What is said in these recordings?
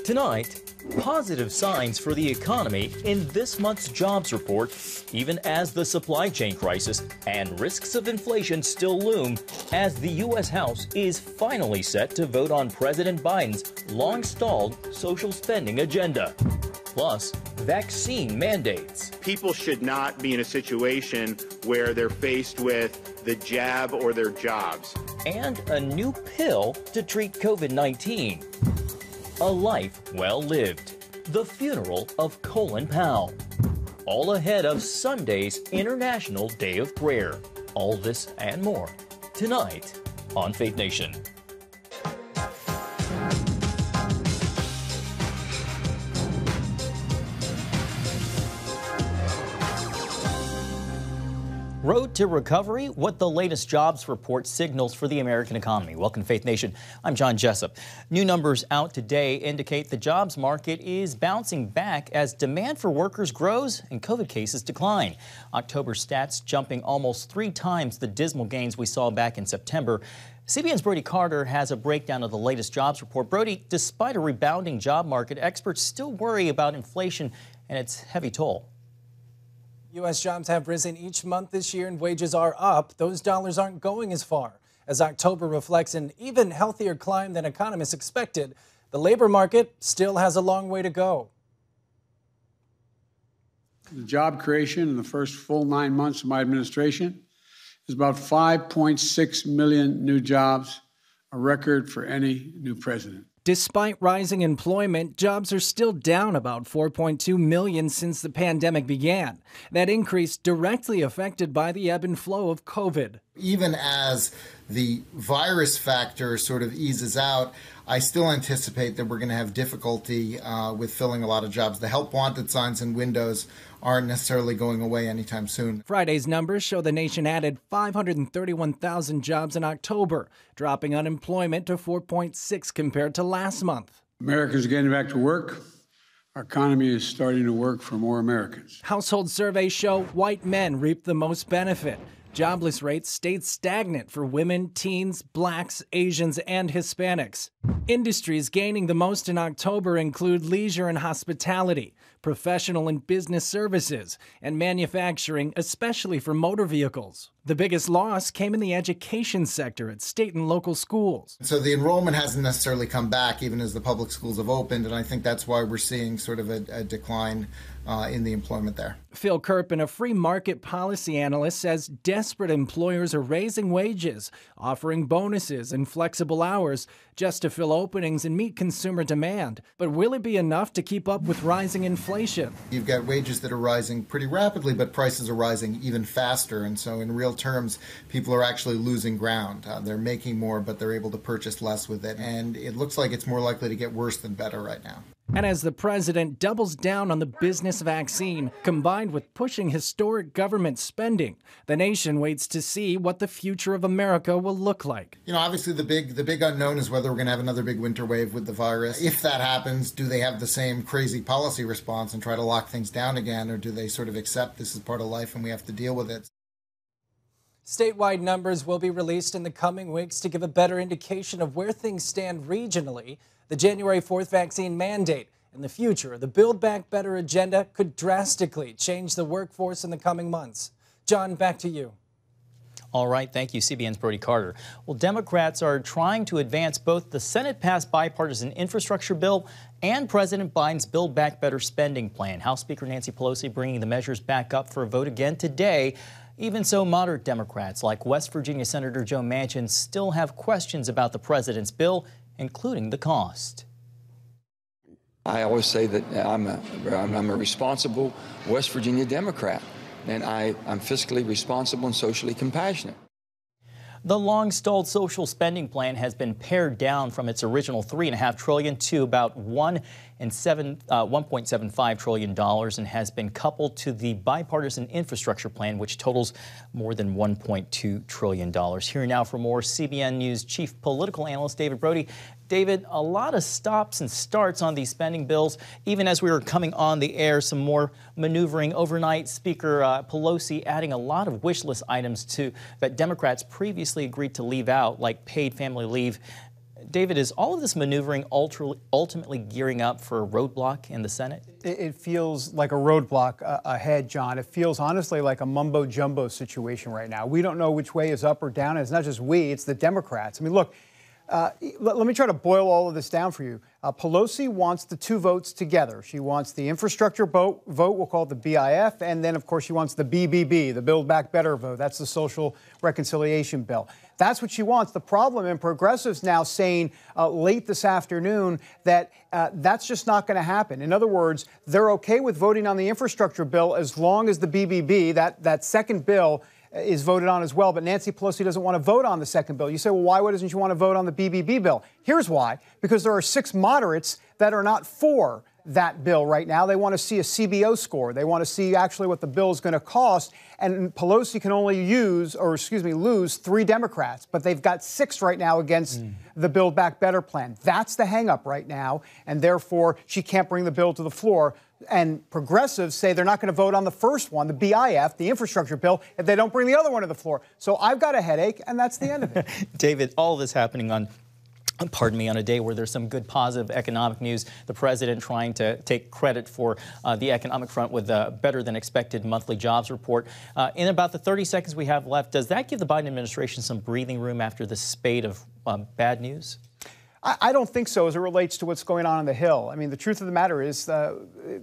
Tonight, positive signs for the economy in this month's jobs report, even as the supply chain crisis and risks of inflation still loom, as the U.S. House is finally set to vote on President Biden's long-stalled social spending agenda. Plus, vaccine mandates. People should not be in a situation where they're faced with the jab or their jobs. And a new pill to treat COVID-19. A life well lived. The funeral of Colin Powell. All ahead of Sunday's International Day of Prayer. All this and more tonight on Faith Nation. Road to recovery, what the latest jobs report signals for the American economy. Welcome to Faith Nation. I'm John Jessup. New numbers out today indicate the jobs market is bouncing back as demand for workers grows and COVID cases decline. October stats jumping almost 3 times the dismal gains we saw back in September. CBN's Brody Carter has a breakdown of the latest jobs report. Brody, despite a rebounding job market, experts still worry about inflation and its heavy toll. U.S. jobs have risen each month this year and wages are up. Those dollars aren't going as far. As October reflects an even healthier climb than economists expected, the labor market still has a long way to go. The job creation in the first full 9 months of my administration is about 5.6 million new jobs, a record for any new president. Despite rising employment, jobs are still down about 4.2 million since the pandemic began. That increase directly affected by the ebb and flow of COVID. Even as the virus factor sort of eases out, I still anticipate that we're going to have difficulty with filling a lot of jobs. The help wanted signs and windows aren't necessarily going away anytime soon. Friday's numbers show the nation added 531,000 jobs in October, dropping unemployment to 4.6 compared to last month. Americans are getting back to work. Our economy is starting to work for more Americans. Household surveys show white men reap the most benefit. Jobless rates stayed stagnant for women, teens, blacks, Asians, and Hispanics. Industries gaining the most in October include leisure and hospitality, professional and business services, and manufacturing, especially for motor vehicles. The biggest loss came in the education sector at state and local schools. So the enrollment hasn't necessarily come back even as the public schools have opened, and I think that's why we're seeing sort of a decline in the employment there. Phil Kirpin, a free market policy analyst, says desperate employers are raising wages, offering bonuses and flexible hours just to fill openings and meet consumer demand. But will it be enough to keep up with rising inflation? You've got wages that are rising pretty rapidly, but prices are rising even faster. And so in real terms, people are actually losing ground. They're making more, but they're able to purchase less with it. And it looks like it's more likely to get worse than better right now. And as the president doubles down on the business vaccine, combined with pushing historic government spending, the nation waits to see what the future of America will look like. You know, obviously the big unknown is whether we're going to have another big winter wave with the virus. If that happens, do they have the same crazy policy response and try to lock things down again, or do they sort of accept this is part of life and we have to deal with it? Statewide numbers will be released in the coming weeks to give a better indication of where things stand regionally. The January 4th vaccine mandate and the future of the Build Back Better agenda could drastically change the workforce in the coming months. John, back to you. All right, thank you, CBN's Brody Carter. Well, Democrats are trying to advance both the Senate-passed bipartisan infrastructure bill and President Biden's Build Back Better spending plan. House Speaker Nancy Pelosi bringing the measures back up for a vote again today. Even so, moderate Democrats like West Virginia Senator Joe Manchin still have questions about the president's bill, including the cost. I always say that I'm a responsible West Virginia Democrat, and I'm fiscally responsible and socially compassionate. The long-stalled social spending plan has been pared down from its original $3.5 trillion to about $1.75 trillion and has been coupled to the bipartisan infrastructure plan, which totals more than $1.2 trillion. Here now for more, CBN News chief political analyst David Brody. David, a lot of stops and starts on these spending bills. Even as we were coming on the air, some more maneuvering overnight. Speaker Pelosi adding a lot of wish list items that Democrats previously agreed to leave out, like paid family leave. David, is all of this maneuvering ultimately gearing up for a roadblock in the Senate? It feels like a roadblock ahead, John. It feels honestly like a mumbo-jumbo situation right now. We don't know which way is up or down. And it's not just we, it's the Democrats. I mean, look, let me try to boil all of this down for you. Pelosi wants the two votes together. She wants the infrastructure vote, we'll call it the BIF, and then, of course, she wants the BBB, the Build Back Better vote. That's the social reconciliation bill. That's what she wants. The problem, and progressives now saying late this afternoon that that's just not going to happen. In other words, they're okay with voting on the infrastructure bill as long as the BBB, that second bill, is voted on as well, but Nancy Pelosi doesn't want to vote on the second bill. You say, well, why doesn't she want to vote on the BBB bill? Here's why. Because there are 6 moderates that are not for that bill right now. They want to see a CBO score. They want to see actually what the bill is going to cost. And Pelosi can only lose 3 Democrats, but they've got 6 right now against the Build Back Better plan. That's the hang-up right now, and therefore she can't bring the bill to the floor. And progressives say they're not going to vote on the first one, the BIF, the infrastructure bill, if they don't bring the other one to the floor. So I've got a headache, and that's the end of it. David, all of this happening on a day where there's some good positive economic news. The president trying to take credit for the economic front with a better than expected monthly jobs report. In about the 30 seconds we have left, does that give the Biden administration some breathing room after this spate of bad news? I don't think so as it relates to what's going on the Hill. I mean, the truth of the matter is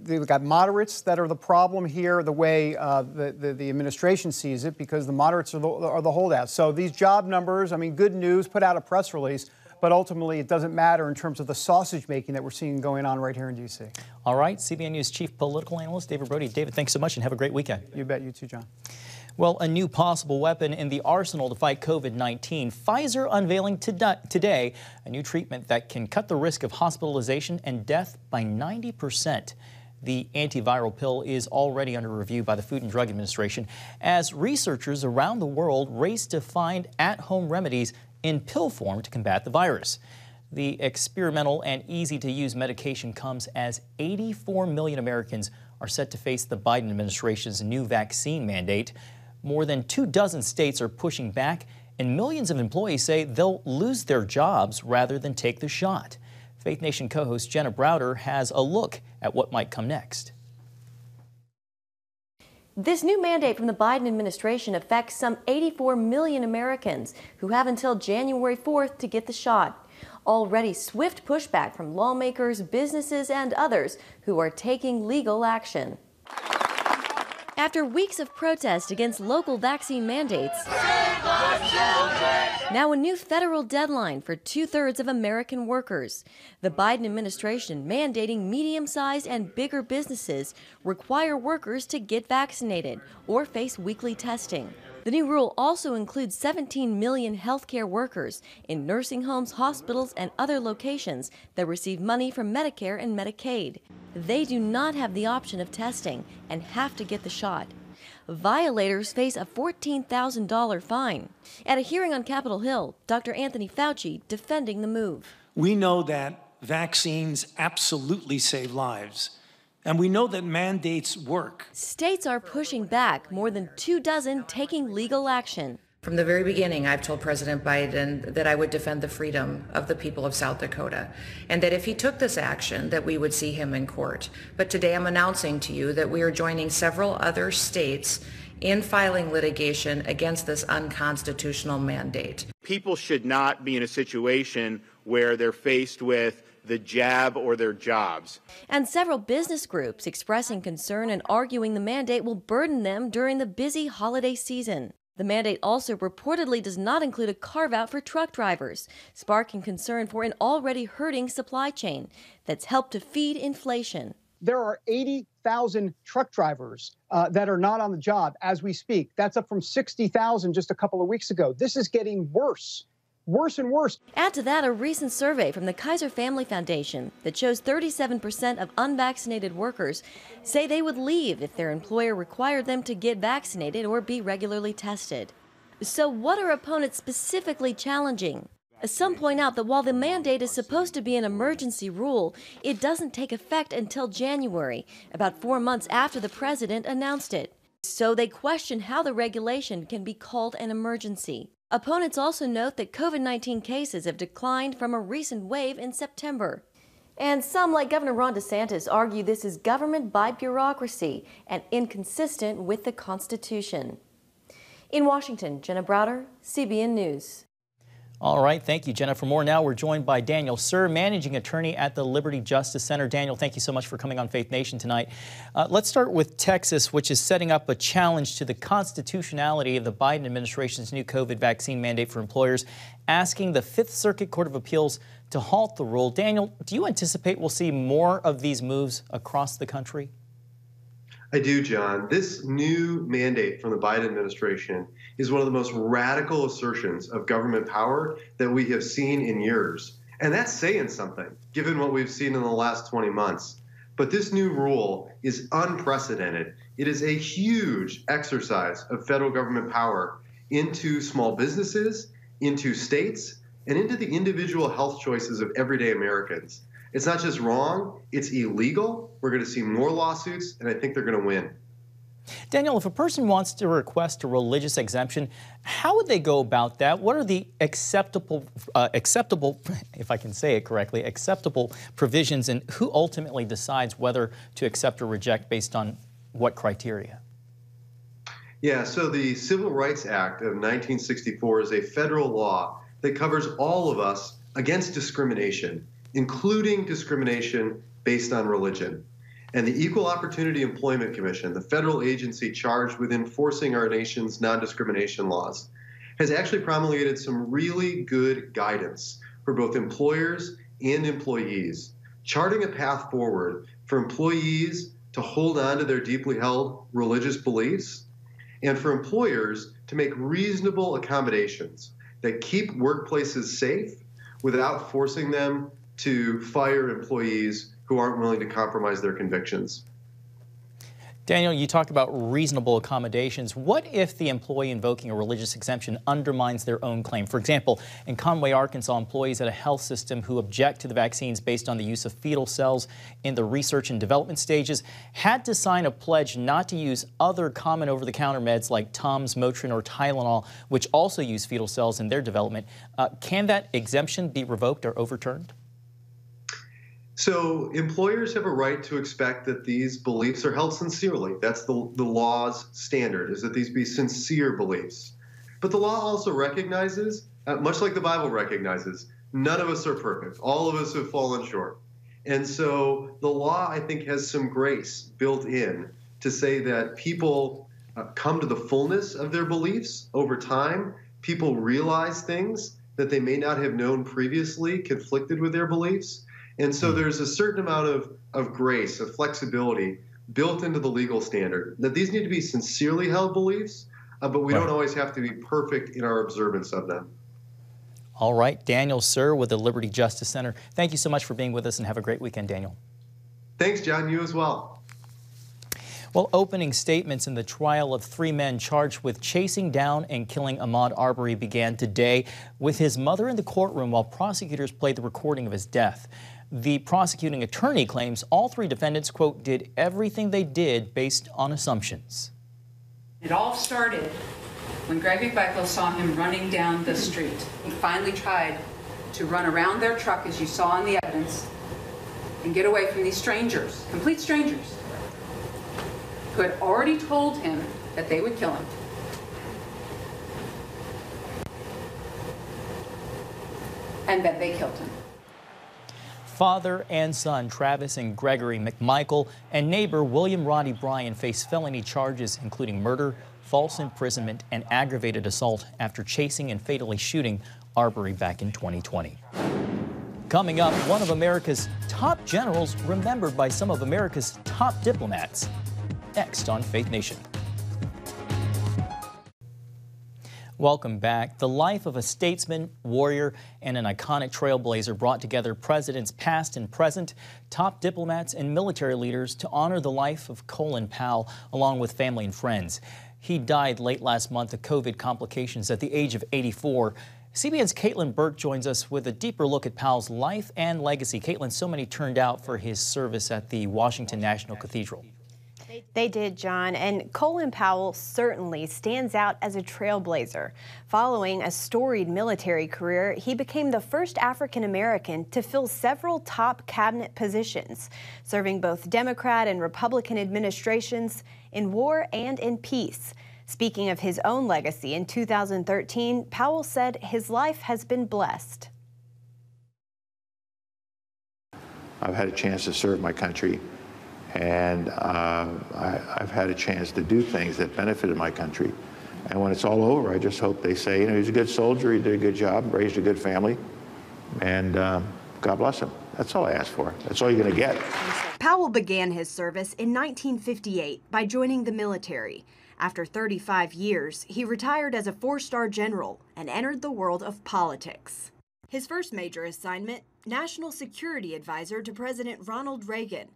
they've got moderates that are the problem here, the way the administration sees it, because the moderates are the holdouts. So these job numbers, I mean, good news, put out a press release, but ultimately it doesn't matter in terms of the sausage making that we're seeing going on right here in D.C. All right, CBN News Chief Political Analyst David Brody. David, thanks so much and have a great weekend. You bet. You too, John. Well, a new possible weapon in the arsenal to fight COVID-19. Pfizer unveiling today a new treatment that can cut the risk of hospitalization and death by 90%. The antiviral pill is already under review by the Food and Drug Administration as researchers around the world race to find at-home remedies in pill form to combat the virus. The experimental and easy-to-use medication comes as 84 million Americans are set to face the Biden administration's new vaccine mandate. More than 24 states are pushing back, and millions of employees say they'll lose their jobs rather than take the shot. Faith Nation co-host Jenna Browder has a look at what might come next. This new mandate from the Biden administration affects some 84 million Americans who have until January 4th to get the shot. Already swift pushback from lawmakers, businesses, and others who are taking legal action. After weeks of protest against local vaccine mandates, now a new federal deadline for 2/3 of American workers. The Biden administration mandating medium-sized and bigger businesses require workers to get vaccinated or face weekly testing. The new rule also includes 17 million healthcare workers in nursing homes, hospitals, and other locations that receive money from Medicare and Medicaid. They do not have the option of testing and have to get the shot. Violators face a $14,000 fine. At a hearing on Capitol Hill, Dr. Anthony Fauci defending the move. We know that vaccines absolutely save lives. And we know that mandates work. States are pushing back, more than 24 taking legal action. From the very beginning, I've told President Biden that I would defend the freedom of the people of South Dakota, and that if he took this action, that we would see him in court. But today I'm announcing to you that we are joining several other states in filing litigation against this unconstitutional mandate. People should not be in a situation where they're faced with the jab or their jobs. And several business groups expressing concern and arguing the mandate will burden them during the busy holiday season. The mandate also reportedly does not include a carve-out for truck drivers, sparking concern for an already hurting supply chain that's helped to feed inflation. There are 80,000 truck drivers that are not on the job as we speak. That's up from 60,000 just a couple of weeks ago. This is getting worse and worse. Add to that a recent survey from the Kaiser Family Foundation that shows 37% of unvaccinated workers say they would leave if their employer required them to get vaccinated or be regularly tested. So what are opponents specifically challenging? Some point out that while the mandate is supposed to be an emergency rule, it doesn't take effect until January, about 4 months after the president announced it. So they question how the regulation can be called an emergency. Opponents also note that COVID-19 cases have declined from a recent wave in September. And some, like Governor Ron DeSantis, argue this is government by bureaucracy and inconsistent with the Constitution. In Washington, Jenna Browder, CBN News. All right, thank you, Jenna. For more now, we're joined by Daniel Sir, Managing Attorney at the Liberty Justice Center. Daniel, thank you so much for coming on Faith Nation tonight. Let's start with Texas, which is setting up a challenge to the constitutionality of the Biden administration's new COVID vaccine mandate for employers, asking the Fifth Circuit Court of Appeals to halt the rule. Daniel, do you anticipate we'll see more of these moves across the country? I do, John. This new mandate from the Biden administration is one of the most radical assertions of government power that we have seen in years. And that's saying something, given what we've seen in the last 20 months. But this new rule is unprecedented. It is a huge exercise of federal government power into small businesses, into states, and into the individual health choices of everyday Americans. It's not just wrong, it's illegal. We're going to see more lawsuits, and I think they're going to win. Daniel, if a person wants to request a religious exemption, how would they go about that? What are the acceptable, if I can say it correctly, acceptable provisions, and who ultimately decides whether to accept or reject based on what criteria? Yeah, so the Civil Rights Act of 1964 is a federal law that covers all of us against discrimination, including discrimination based on religion. And the Equal Opportunity Employment Commission, the federal agency charged with enforcing our nation's non-discrimination laws, has actually promulgated some really good guidance for both employers and employees, charting a path forward for employees to hold on to their deeply held religious beliefs, and for employers to make reasonable accommodations that keep workplaces safe without forcing them to fire employees who aren't willing to compromise their convictions. Daniel, you talk about reasonable accommodations. What if the employee invoking a religious exemption undermines their own claim? For example, in Conway, Arkansas, employees at a health system who object to the vaccines based on the use of fetal cells in the research and development stages had to sign a pledge not to use other common over-the-counter meds like Tums, Motrin, or Tylenol, which also use fetal cells in their development. Can that exemption be revoked or overturned? So employers have a right to expect that these beliefs are held sincerely. That's the law's standard, is that these be sincere beliefs. But the law also recognizes, much like the Bible recognizes, none of us are perfect. All of us have fallen short. And so the law, I think, has some grace built in to say that people come to the fullness of their beliefs over time. People realize things that they may not have known previously conflicted with their beliefs. And so there's a certain amount of grace, of flexibility built into the legal standard that these need to be sincerely held beliefs, but we don't always have to be perfect in our observance of them. All right, Daniel Sir with the Liberty Justice Center. Thank you so much for being with us, and have a great weekend, Daniel. Thanks, John. You as well. Well, opening statements in the trial of 3 men charged with chasing down and killing Ahmaud Arbery began today with his mother in the courtroom while prosecutors played the recording of his death. The prosecuting attorney claims all 3 defendants, quote, did everything they did based on assumptions. It all started when Gregory Bickel saw him running down the street. He finally tried to run around their truck, as you saw in the evidence, and get away from these strangers, complete strangers, who had already told him that they would kill him. And then they killed him. Father and son Travis and Gregory McMichael and neighbor William Roddy Bryan face felony charges including murder, false imprisonment, and aggravated assault after chasing and fatally shooting Arbery back in 2020. Coming up, one of America's top generals remembered by some of America's top diplomats. Next on Faith Nation. Welcome back. The life of a statesman, warrior, and an iconic trailblazer brought together presidents past and present, top diplomats, and military leaders to honor the life of Colin Powell, along with family and friends. He died late last month of COVID complications at the age of 84. CBN's Caitlin Burke joins us with a deeper look at Powell's life and legacy. Caitlin, so many turned out for his service at the Washington National Cathedral. They did, John, and Colin Powell certainly stands out as a trailblazer. Following a storied military career, he became the first African American to fill several top cabinet positions, serving both Democrat and Republican administrations in war and in peace. Speaking of his own legacy in 2013, Powell said his life has been blessed. I've had a chance to serve my country, and I've had a chance to do things that benefited my country. And when it's all over, I just hope they say, you know, he's a good soldier, he did a good job, raised a good family, and God bless him. That's all I ask for. That's all you're going to get. Powell began his service in 1958 by joining the military. After 35 years, he retired as a four-star general and entered the world of politics. His first major assignment, National Security Advisor to President Ronald Reagan.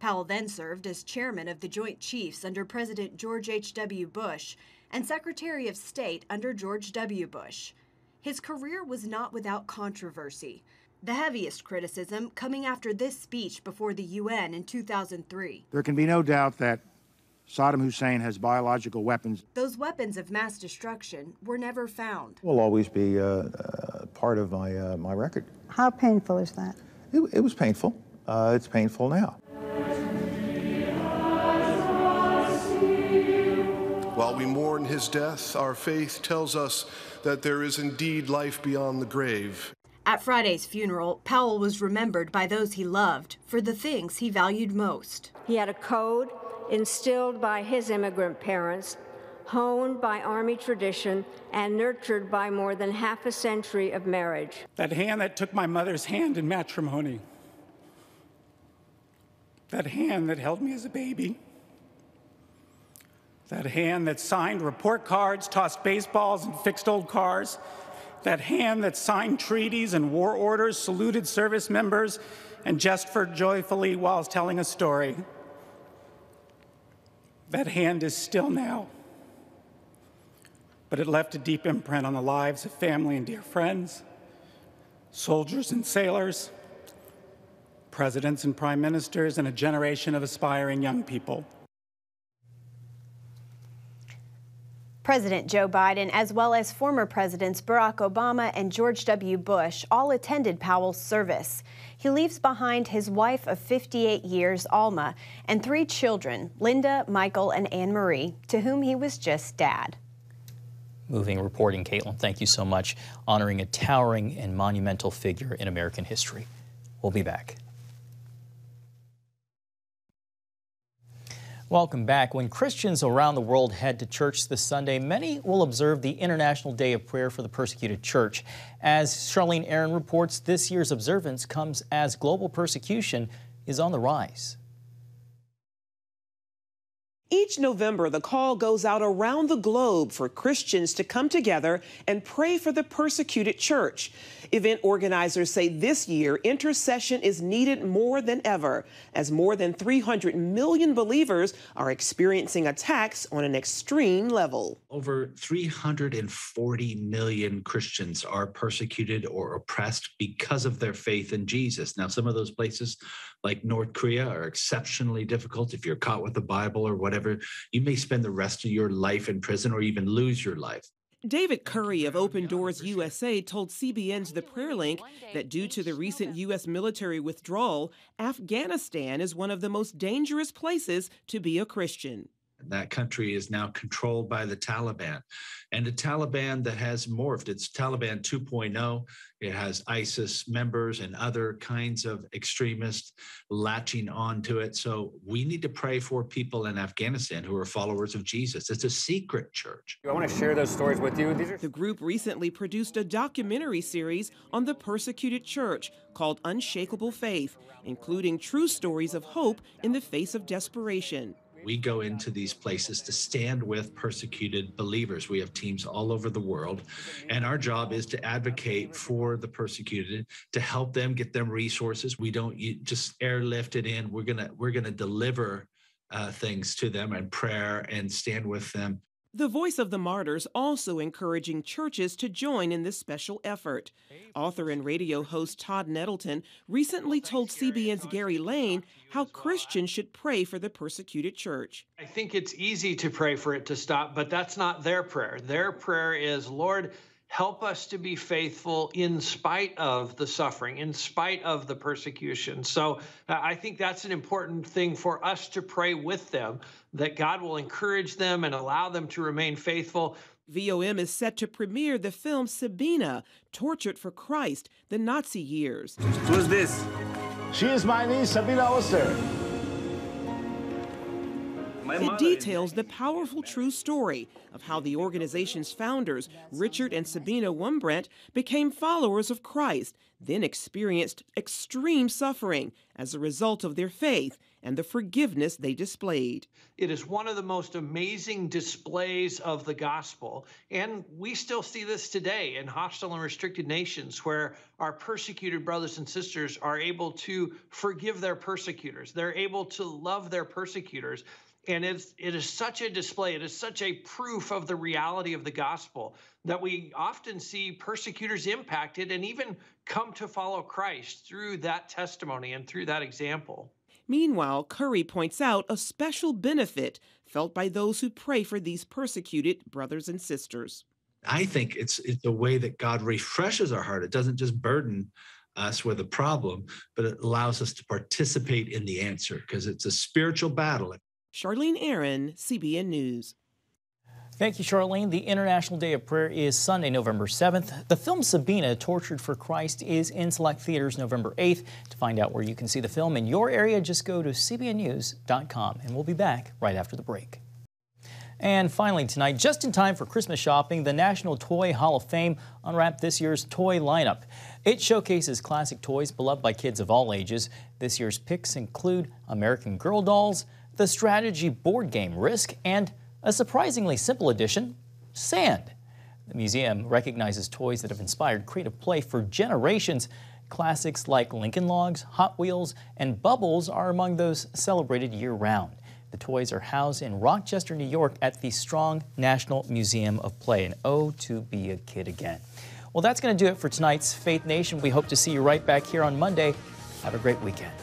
Powell then served as chairman of the Joint Chiefs under President George H.W. Bush and Secretary of State under George W. Bush. His career was not without controversy, the heaviest criticism coming after this speech before the UN in 2003. There can be no doubt that Saddam Hussein has biological weapons. Those weapons of mass destruction were never found. Will always be part of my record. How painful is that? It was painful. It's painful now. While we mourn his death, our faith tells us that there is indeed life beyond the grave. At Friday's funeral, Powell was remembered by those he loved for the things he valued most. He had a code instilled by his immigrant parents, honed by Army tradition, and nurtured by more than half a century of marriage. That hand that took my mother's hand in matrimony. That hand that held me as a baby. That hand that signed report cards, tossed baseballs, and fixed old cars. That hand that signed treaties and war orders, saluted service members, and gestured joyfully while telling a story. That hand is still now, but it left a deep imprint on the lives of family and dear friends, soldiers and sailors, presidents and prime ministers, and a generation of aspiring young people. President Joe Biden, as well as former Presidents Barack Obama and George W. Bush, all attended Powell's service. He leaves behind his wife of 58 years, Alma, and 3 children, Linda, Michael, and Anne-Marie, to whom he was just dad. Moving reporting, Caitlin. Thank you so much. Honoring a towering and monumental figure in American history. We'll be back. Welcome back. When Christians around the world head to church this Sunday, many will observe the International Day of Prayer for the Persecuted Church. As Charlene Aaron reports, this year's observance comes as global persecution is on the rise. Each November, the call goes out around the globe for Christians to come together and pray for the persecuted church. Event organizers say this year, intercession is needed more than ever, as more than 300 million believers are experiencing attacks on an extreme level. Over 340 million Christians are persecuted or oppressed because of their faith in Jesus. Now, some of those places, like North Korea, are exceptionally difficult. If you're caught with the Bible or whatever, you may spend the rest of your life in prison or even lose your life. David Curry of Open Doors USA told CBN's The Prayer Link that due to the recent U.S. military withdrawal, Afghanistan is one of the most dangerous places to be a Christian. That country is now controlled by the Taliban, and the Taliban that has morphed. It's Taliban 2.0. It has ISIS members and other kinds of extremists latching onto it. So we need to pray for people in Afghanistan who are followers of Jesus. It's a secret church. I want to share those stories with you. The group recently produced a documentary series on the persecuted church called Unshakable Faith, including true stories of hope in the face of desperation. We go into these places to stand with persecuted believers. We have teams all over the world, and our job is to advocate for the persecuted, to help them, get them resources. We don't just airlift it in. We're gonna deliver things to them and prayer and stand with them. The Voice of the Martyrs also encouraging churches to join in this special effort. Author and radio host Todd Nettleton recently told CBN's Gary Lane how Christians should pray for the persecuted church. I think it's easy to pray for it to stop, but that's not their prayer. Their prayer is, Lord, help us to be faithful in spite of the suffering, in spite of the persecution. So I think that's an important thing for us to pray with them, that God will encourage them and allow them to remain faithful. VOM is set to premiere the film Sabina, Tortured for Christ, the Nazi Years. Who's this? She is my niece, Sabina Oster. It details the powerful true story of how the organization's founders, Richard and Sabina Wurmbrandt, became followers of Christ, then experienced extreme suffering as a result of their faith and the forgiveness they displayed. It is one of the most amazing displays of the gospel, and we still see this today in hostile and restricted nations where our persecuted brothers and sisters are able to forgive their persecutors. They're able to love their persecutors. And it is such a display, it is such a proof of the reality of the gospel that we often see persecutors impacted and even come to follow Christ through that testimony and through that example. Meanwhile, Curry points out a special benefit felt by those who pray for these persecuted brothers and sisters. I think it's a way that God refreshes our heart. It doesn't just burden us with a problem, but it allows us to participate in the answer because it's a spiritual battle. Charlene Aaron, CBN News. Thank you, Charlene. The International Day of Prayer is Sunday, November 7th. The film Sabina, Tortured for Christ, is in select theaters November 8th. To find out where you can see the film in your area, just go to cbnnews.com. And we'll be back right after the break. And finally tonight, just in time for Christmas shopping, the National Toy Hall of Fame unwrapped this year's toy lineup. It showcases classic toys beloved by kids of all ages. This year's picks include American Girl dolls, the strategy board game Risk, and a surprisingly simple addition, sand. The museum recognizes toys that have inspired creative play for generations. Classics like Lincoln Logs, Hot Wheels, and Bubbles are among those celebrated year-round. The toys are housed in Rochester, New York at the Strong National Museum of Play. And oh, to be a kid again. Well, that's going to do it for tonight's Faith Nation. We hope to see you right back here on Monday. Have a great weekend.